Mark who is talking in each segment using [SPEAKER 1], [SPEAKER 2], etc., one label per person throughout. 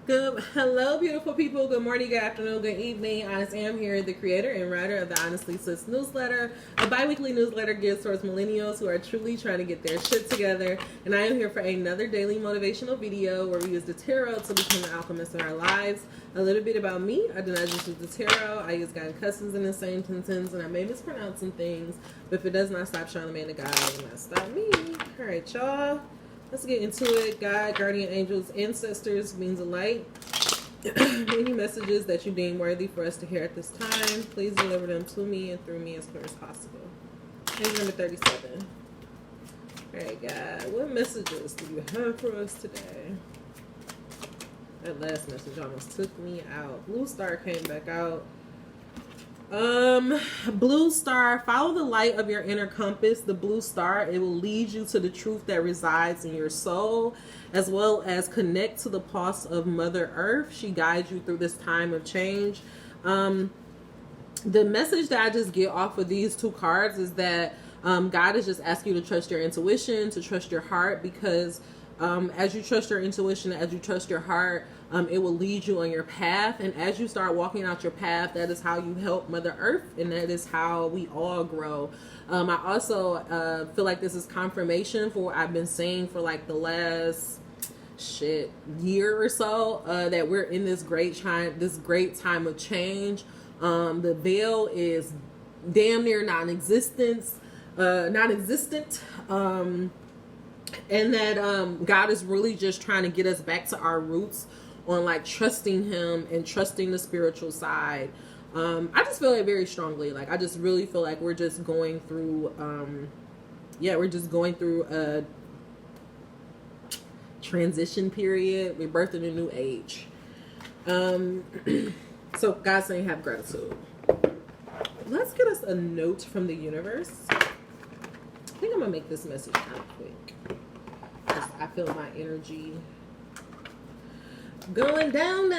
[SPEAKER 1] Hello, beautiful people. Good morning, good afternoon, good evening. I am here, the creator and writer of the Honestly Sis newsletter, a bi-weekly newsletter geared towards millennials who are truly trying to get their shit together. And I am here for another daily motivational video where we use the tarot to become the alchemist in our lives. A little bit about me: I do not just use the tarot. I use God and cousins in the same sentence, and I may mispronounce some things, but if it does not stop showing the man of God, it will not stop me. All right, y'all. Let's get into it. God, guardian angels, ancestors, beings of light. Any messages that you deem worthy for us to hear at this time, please deliver them to me and through me as clear as possible. Page number 37. Alright, God, what messages do you have for us today? That last message almost took me out. Blue Star came back out. Blue Star, follow the light of your inner compass. The blue star, it will lead you to the truth that resides in your soul, as well as connect to the pulse of Mother Earth. She guides you through this time of change. The message that I just get off of these two cards is that God is just asking you to trust your intuition, to trust your heart, because as you trust your intuition, as you trust your heart, it will lead you on your path. And as you start walking out your path, that is how you help Mother Earth, and that is how we all grow. I also feel like this is confirmation for what I've been saying for like the last year or so, that we're in this great time of change. The veil is damn near non-existent. And that God is really just trying to get us back to our roots on like trusting Him and trusting the spiritual side. I just feel it very strongly. Like I just really feel like we're just going through a transition period. We're birthing a new age. So God's saying have gratitude. Let's get us a note from the universe. I think I'm gonna make this message kind of quick. I feel my energy going down,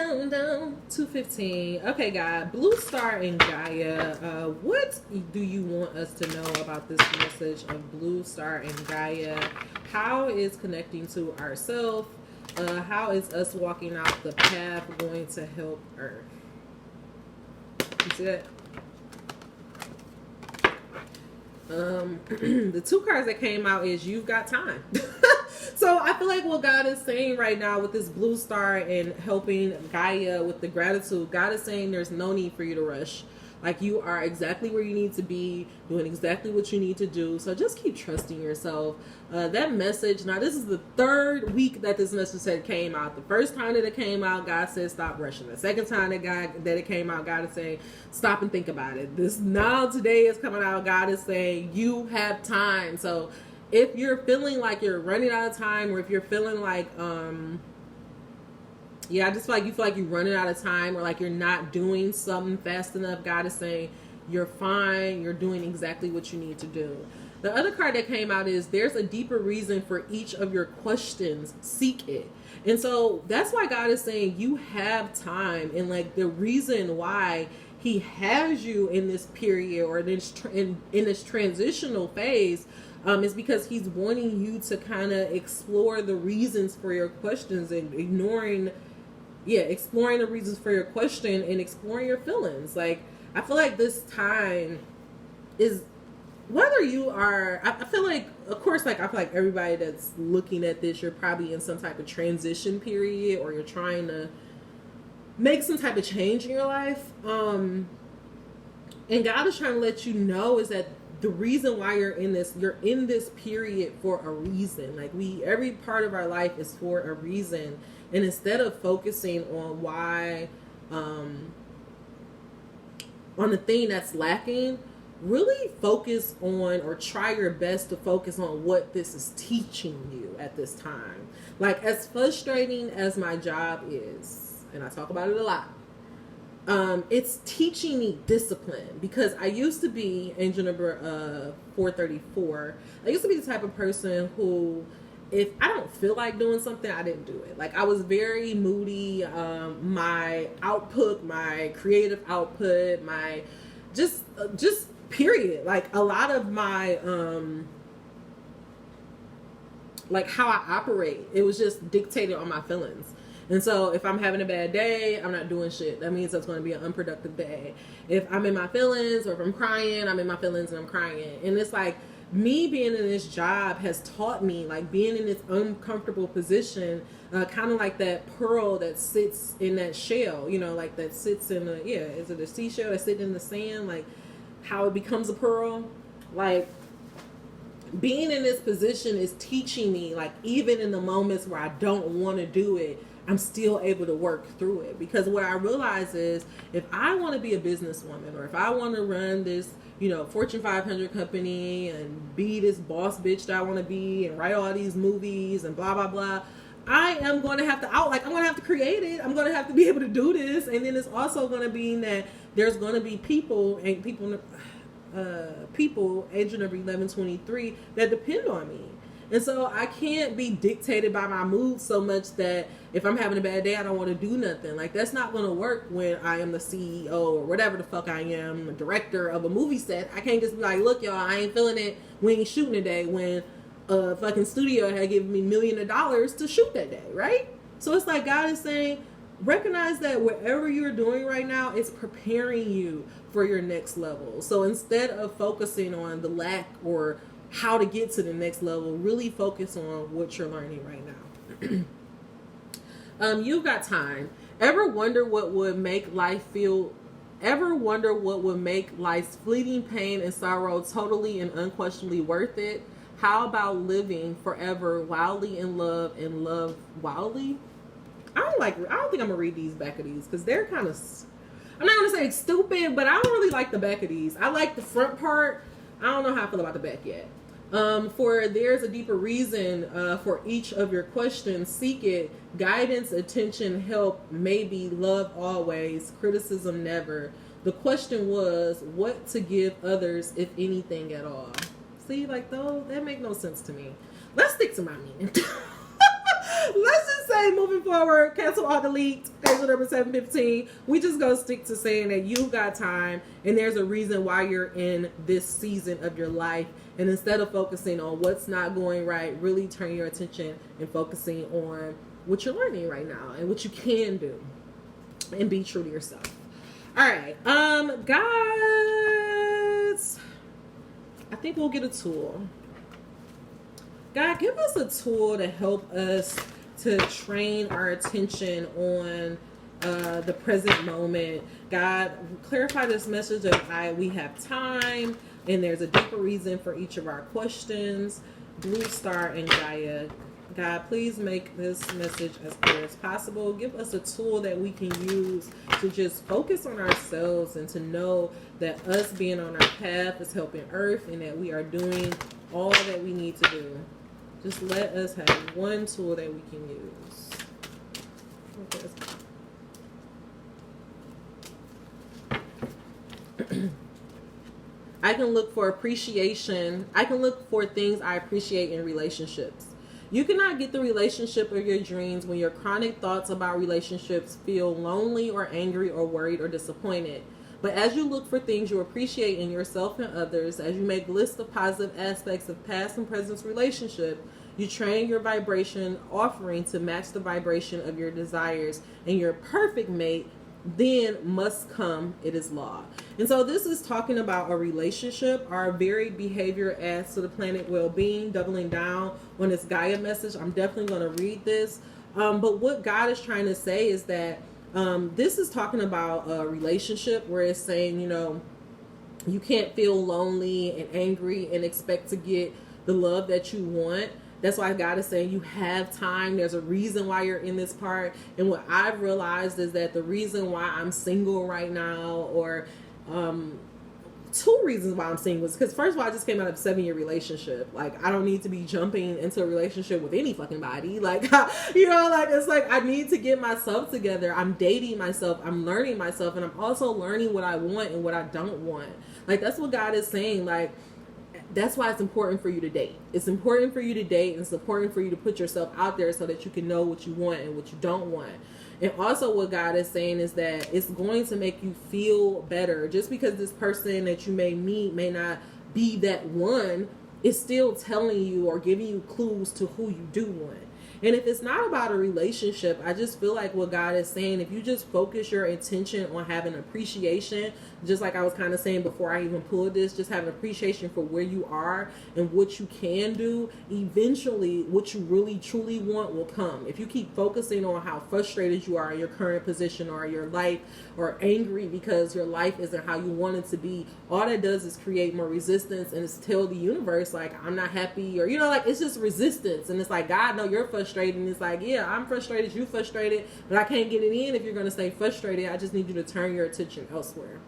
[SPEAKER 1] 2:15. Okay, God, Blue Star and Gaia. What do you want us to know about this message of Blue Star and Gaia? How is connecting to ourselves? How is us walking out the path going to help Earth? You see that? The two cards that came out is you've got time. So I feel like what God is saying right now with this blue star and helping Gaia with the gratitude, God is saying there's no need for you to rush. Like you are exactly where you need to be, doing exactly what you need to do. So just keep trusting yourself. That message, now this is the third week that this message came out. The first time that it came out, God said stop rushing. The second time that it came out, God is saying stop and think about it. Today is coming out, God is saying you have time. So if you're feeling like you're running out of time, or if you're feeling like I just feel like you feel like you're running out of time, or like you're not doing something fast enough, God is saying you're fine. You're doing exactly what you need to do. The other card that came out is there's a deeper reason for each of your questions. Seek it. And so that's why God is saying you have time. And like the reason why He has you in this period or in this transitional phase is because He's wanting you to kind of explore the reasons for your questions and exploring the reasons for your question and exploring your feelings. Like, I feel like this time is, whether you are, I feel like, of course, like, I feel like everybody that's looking at this, you're probably in some type of transition period, or you're trying to make some type of change in your life. And God is trying to let you know is that the reason why you're in this period for a reason. Like every part of our life is for a reason. And instead of focusing on why, on the thing that's lacking, really focus on, or try your best to focus on what this is teaching you at this time. Like, as frustrating as my job is, and I talk about it a lot, it's teaching me discipline, because I used to be, angel number 434, I used to be the type of person who, if I don't feel like doing something, I didn't do it. Like, I was very moody. My output, my creative output, my just period. Like, a lot of my like how I operate, it was just dictated on my feelings. And so if I'm having a bad day, I'm not doing shit. That means that's going to be an unproductive day. If I'm in my feelings, or if I'm crying, I'm in my feelings and I'm crying. And it's like, me being in this job has taught me, like, being in this uncomfortable position, kind of like that pearl that sits in that shell, you know, like that sits in a, is it a seashell that's sitting in the sand, like how it becomes a pearl. Like, being in this position is teaching me, like, even in the moments where I don't want to do it, I'm still able to work through it. Because what I realize is, if I want to be a businesswoman, or if I want to run this, you know, Fortune 500 company and be this boss bitch that I want to be and write all these movies and blah, blah, blah, I am going to have to I'm going to have to create it. I'm going to have to be able to do this. And then it's also going to be that there's going to be people age number 1123 that depend on me. And so I can't be dictated by my mood so much that if I'm having a bad day, I don't want to do nothing. Like, that's not going to work when I am the CEO or whatever the fuck I am, a director of a movie set. I can't just be like, look, y'all, I ain't feeling it. We ain't shooting today, when a fucking studio had given me $millions of dollars to shoot that day, right? So it's like, God is saying, recognize that whatever you're doing right now is preparing you for your next level. So instead of focusing on the lack or how to get to the next level, really focus on what you're learning right now. You've got time. Ever wonder what would make life's fleeting pain and sorrow totally and unquestionably worth it? How about living forever wildly in love and love wildly? I don't think I'm gonna read these back of these, because they're kind of, I'm not gonna say stupid, but I don't really like the back of these. I like the front part. I don't know how I feel about the back yet. For there's a deeper reason for each of your questions. Seek it. Guidance, attention, help, maybe, love always, criticism never. The question was, what to give others, if anything at all. See, like, though, that make no sense to me. Let's stick to my meaning. Let's just say, moving forward, cancel or delete, page number 715. We just gonna stick to saying that you've got time and there's a reason why you're in this season of your life. And instead of focusing on what's not going right, really turn your attention and focusing on what you're learning right now and what you can do, and be true to yourself. All right, guys, I think we'll get a tool. God, give us a tool to help us to train our attention on the present moment. God, clarify this message of we have time, and there's a deeper reason for each of our questions. Blue Star and Gaia. God, please make this message as clear as possible. Give us a tool that we can use to just focus on ourselves and to know that us being on our path is helping Earth, and that we are doing all that we need to do. Just let us have one tool that we can use. Okay. I can look for appreciation. I can look for things I appreciate in relationships. You cannot get the relationship of your dreams when your chronic thoughts about relationships feel lonely or angry or worried or disappointed. But as you look for things you appreciate in yourself and others, as you make lists of positive aspects of past and present relationship, you train your vibration offering to match the vibration of your desires, and your perfect mate then must come. It is law. And so this is talking about a relationship. Our varied behavior adds to the planet well-being, doubling down on this Gaia message. I'm definitely going to read this. But what God is trying to say is that this is talking about a relationship where it's saying, you know, you can't feel lonely and angry and expect to get the love that you want. That's why God is saying you have time. There's a reason why you're in this part. And what I've realized is that the reason why I'm single right now, or two reasons why I'm single, is because first of all, I just came out of a 7-year relationship. Like, I don't need to be jumping into a relationship with any fucking body. Like, you know, like, it's like I need to get myself together. I'm dating myself. I'm learning myself. And I'm also learning what I want and what I don't want. Like, that's what God is saying. Like, that's why it's important for you to date. It's important for you to date, and it's important for you to put yourself out there so that you can know what you want and what you don't want. And also what God is saying is that it's going to make you feel better. Just because this person that you may meet may not be that one, it's still telling you or giving you clues to who you do want. And if it's not about a relationship, I just feel like what God is saying, if you just focus your intention on having appreciation, just like I was kind of saying before I even pulled this, just having appreciation for where you are and what you can do, eventually what you really truly want will come. If you keep focusing on how frustrated you are in your current position or your life, or angry because your life isn't how you want it to be, all that does is create more resistance, and it's tell the universe like, I'm not happy, or like it's just resistance. And it's like, God, no, you're frustrated. And it's like, yeah, I'm frustrated, you frustrated, but I can't get it in if you're going to stay frustrated. I just need you to turn your attention elsewhere.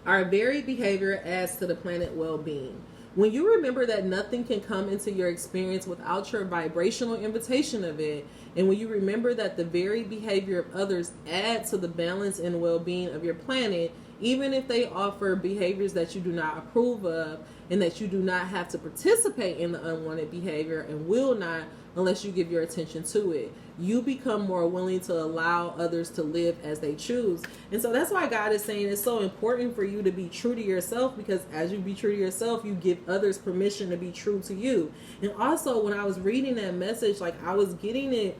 [SPEAKER 1] Our varied behavior adds to the planet well-being. When you remember that nothing can come into your experience without your vibrational invitation of it, and when you remember that the varied behavior of others add to the balance and well-being of your planet, even if they offer behaviors that you do not approve of, and that you do not have to participate in the unwanted behavior and will not unless you give your attention to it, you become more willing to allow others to live as they choose. And so that's why God is saying it's so important for you to be true to yourself, because as you be true to yourself, you give others permission to be true to you. And also, when I was reading that message, like I getting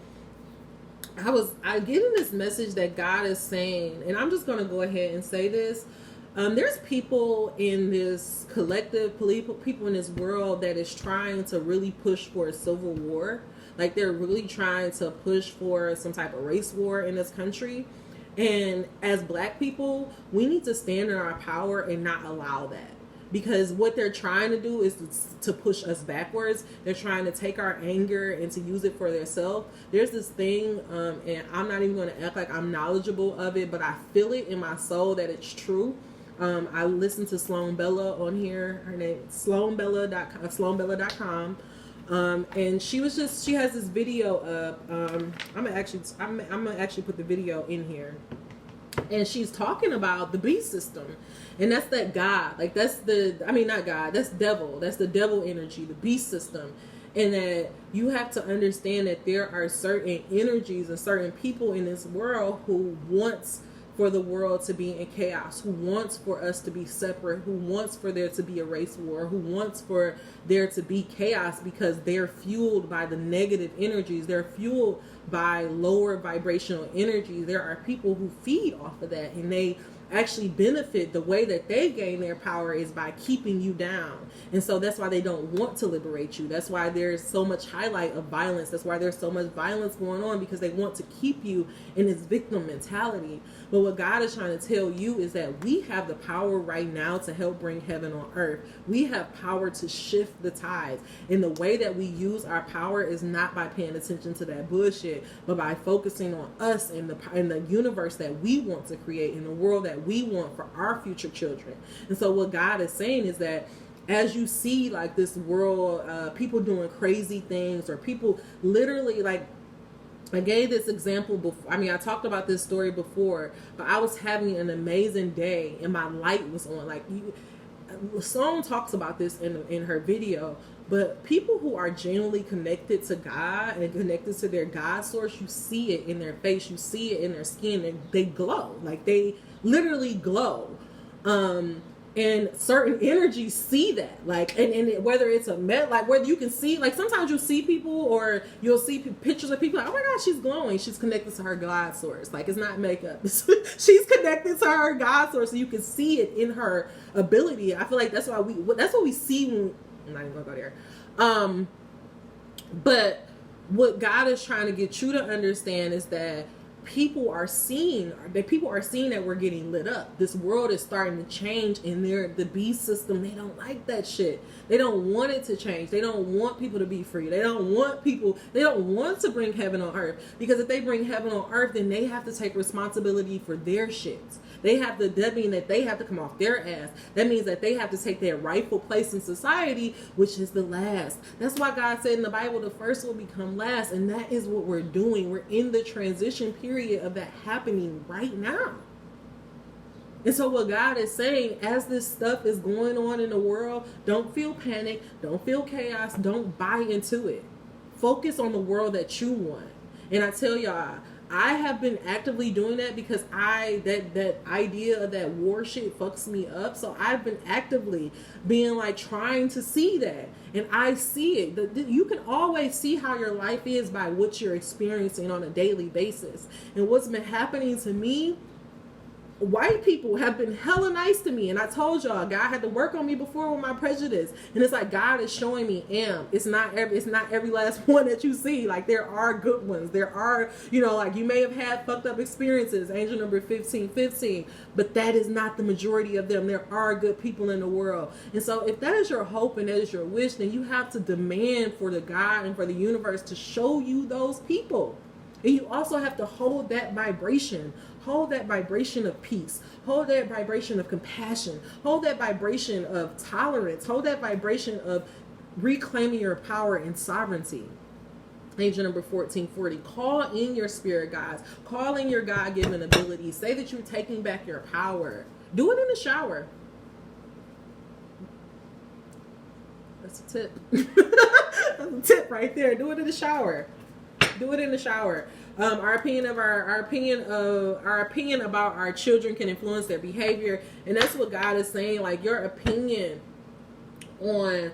[SPEAKER 1] this message that God is saying, and I'm just going to go ahead and say this. There's people in this collective, people in this world that is trying to really push for a civil war. Like they're really trying to push for some type of race war in this country. And as Black people, we need to stand in our power and not allow that. Because what they're trying to do is to push us backwards. They're trying to take our anger and to use it for themselves. There's this thing, and I'm not even going to act like I'm knowledgeable of it, but I feel it in my soul that it's true. I listened to Sloan Bella on here. Her name is sloanbella.com. And she has this video up. I'm gonna actually put the video in here. And she's talking about the beast system. And that's that God. Like that's not God, that's devil. That's the devil energy, the beast system. And that you have to understand that there are certain energies and certain people in this world who wants for the world to be in chaos, who wants for us to be separate, who wants for there to be a race war, who wants for there to be chaos, because they're fueled by the negative energies. They're fueled by lower vibrational energies. There are people who feed off of that, and they actually benefit. The way that they gain their power is by keeping you down. And so that's why they don't want to liberate you. That's why there's so much highlight of violence. That's why there's so much violence going on, because they want to keep you in this victim mentality. But what God is trying to tell you is that we have the power right now to help bring heaven on earth. We have power to shift the tides. And the way that we use our power is not by paying attention to that bullshit, but by focusing on us and the universe that we want to create, in the world that we want for our future children. And so what God is saying is that as you see like this world, people doing crazy things, or people literally, like I gave this example before. I mean, I talked about this story before, but I was having an amazing day and my light was on. Like Sloan talks about this in her video, but people who are genuinely connected to God and connected to their God source, you see it in their face, you see it in their skin, and they glow. Like they literally glow. And certain energies see that, like, and whether it's like whether you can see, like sometimes you'll see people, or you'll see pictures of people like, oh my God, she's glowing, she's connected to her God source. Like it's not makeup, she's connected to her God source, so you can see it in her ability. I feel like that's what we see when, I'm not even gonna go there. But what God is trying to get you to understand is that people are seeing that we're getting lit up. This world is starting to change, and the beast system, they don't like that shit. They don't want it to change. They don't want people to be free. They don't want to bring heaven on earth, because if they bring heaven on earth, then they have to take responsibility for their shits. That means that they have to come off their ass. That means that they have to take their rightful place in society, which is the last. That's why God said in the Bible, the first will become last. And that is what we're doing. We're in the transition period of that happening right now. And so what God is saying, as this stuff is going on in the world, don't feel panic, don't feel chaos, don't buy into it. Focus on the world that you want. And I tell y'all, I have been actively doing that because that idea of that war shit fucks me up. So I've been actively being like trying to see that, and I see it. You can always see how your life is by what you're experiencing on a daily basis. And what's been happening to me, white people have been hella nice to me, and I told y'all God had to work on me before with my prejudice, and it's like God is showing me, it's not every last one that you see. Like, there are good ones, there are, like, you may have had fucked up experiences, angel number 1515, but that is not the majority of them. There are good people in the world. And so if that is your hope and that is your wish, then you have to demand for the God and for the universe to show you those people. And you also have to hold that vibration. Hold that vibration of peace. Hold that vibration of compassion. Hold that vibration of tolerance. Hold that vibration of reclaiming your power and sovereignty. Angel number 1440. Call in your spirit guides. Call in your God-given abilities. Say that you're taking back your power. Do it in the shower. That's a tip. That's a tip right there. Do it in the shower. Do it in the shower. Our opinion about our children can influence their behavior, and that's what God is saying. Like, your opinion on,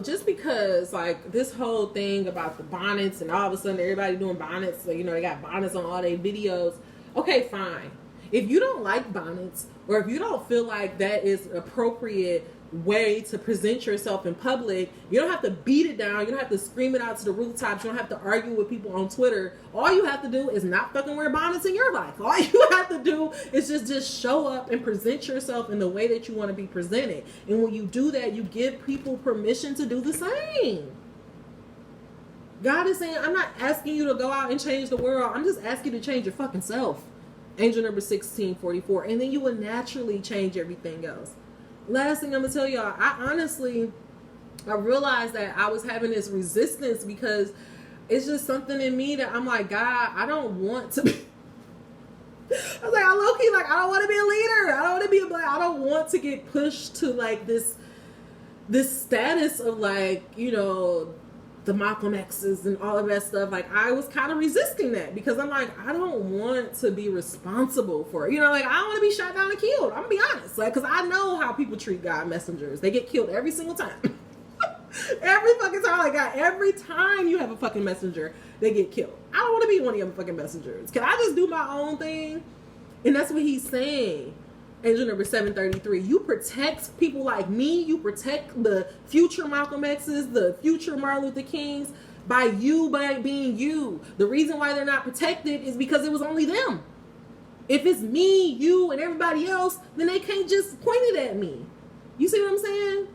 [SPEAKER 1] just because, like, this whole thing about the bonnets and all of a sudden everybody doing bonnets, so, they got bonnets on all their videos. Okay, fine. If you don't like bonnets, or if you don't feel like that is appropriate way to present yourself in public, you don't have to beat it down, you don't have to scream it out to the rooftops, you don't have to argue with people on Twitter. All you have to do is not fucking wear bonnets in your life. All you have to do is just show up and present yourself in the way that you want to be presented. And when you do that, you give people permission to do the same. God is saying, I'm not asking you to go out and change the world, I'm just asking you to change your fucking self. Angel number 1644. And then you will naturally change everything else. Last thing I'm gonna tell y'all, I realized that I was having this resistance because it's just something in me that I'm like, God, I don't want to be. I was like, I low-key, like, I don't want to be a leader. I don't want to be I don't want to get pushed to like this status of, like, the Malcolm X's and all of that stuff. Like, I was kind of resisting that because I'm like, I don't want to be responsible for it. Like, I don't want to be shot down and killed. I'm gonna be honest, like, because I know how people treat God messengers. They get killed every single time. Every fucking time. Like, God, every time you have a fucking messenger, they get killed. I don't want to be one of your fucking messengers. Can I just do my own thing? And that's what he's saying. Angel number 733. You protect people like me. You protect the future Malcolm X's, the future Martin Luther Kings, by being you. The reason why they're not protected is because it was only them. If it's me, you, and everybody else, then they can't just point it at me. You see what I'm saying?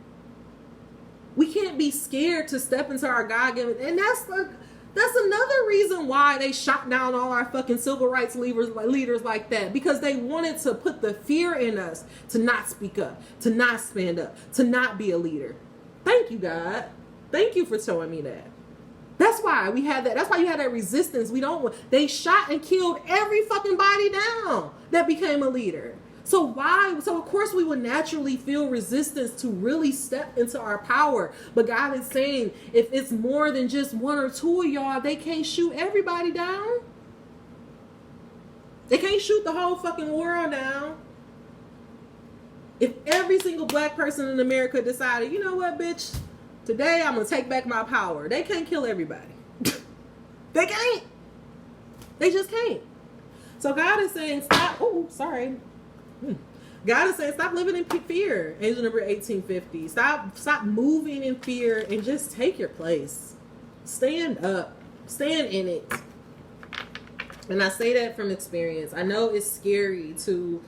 [SPEAKER 1] We can't be scared to step into our God-given, and that's another reason why they shot down all our fucking civil rights leaders like that, because they wanted to put the fear in us to not speak up, to not stand up, to not be a leader. Thank you, God. Thank you for showing me that. That's why we had that. That's why you had that resistance. They shot and killed every fucking body down that became a leader. So of course we would naturally feel resistance to really step into our power. But God is saying, if it's more than just one or two of y'all, they can't shoot everybody down. They can't shoot the whole fucking world down. If every single black person in America decided, you know what, bitch, today I'm going to take back my power. They can't kill everybody. They can't. They just can't. So God is saying, stop. Oh, sorry. God is saying, stop living in fear. Angel number 1850. Stop moving in fear and just take your place. Stand up. Stand in it. And I say that from experience. I know it's scary to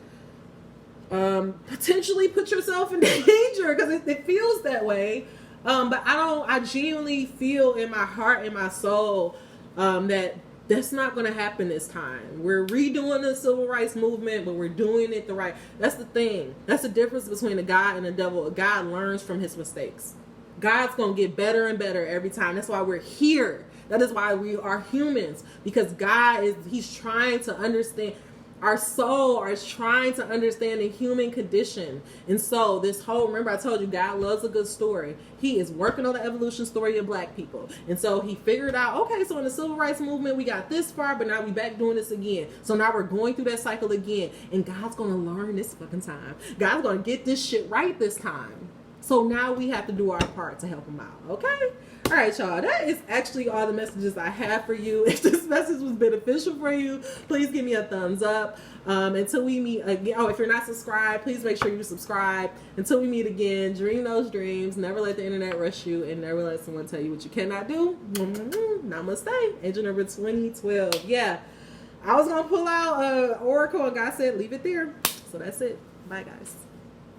[SPEAKER 1] potentially put yourself in danger because it feels that way. But I genuinely feel in my heart and my soul that that's not going to happen this time. We're redoing the civil rights movement, but we're doing it the right. That's the thing. That's the difference between a God and a devil. God learns from his mistakes. God's going to get better and better every time. That's why we're here. That is why we are humans, because he's trying to understand. Our soul is trying to understand the human condition. And so this whole, remember I told you God loves a good story. He is working on the evolution story of black people. And so he figured out, okay, so in the civil rights movement, we got this far, but now we back doing this again. So now we're going through that cycle again. And God's going to learn this fucking time. God's going to get this shit right this time. So now we have to do our part to help him out. Okay? All right, y'all. That is actually all the messages I have for you. If this message was beneficial for you, please give me a thumbs up. Until we meet again. Oh, if you're not subscribed, please make sure you subscribe. Until we meet again, dream those dreams. Never let the internet rush you, and never let someone tell you what you cannot do. Namaste. Angel number 2012. Yeah. I was going to pull out Oracle, and God said, leave it there. So that's it. Bye, guys.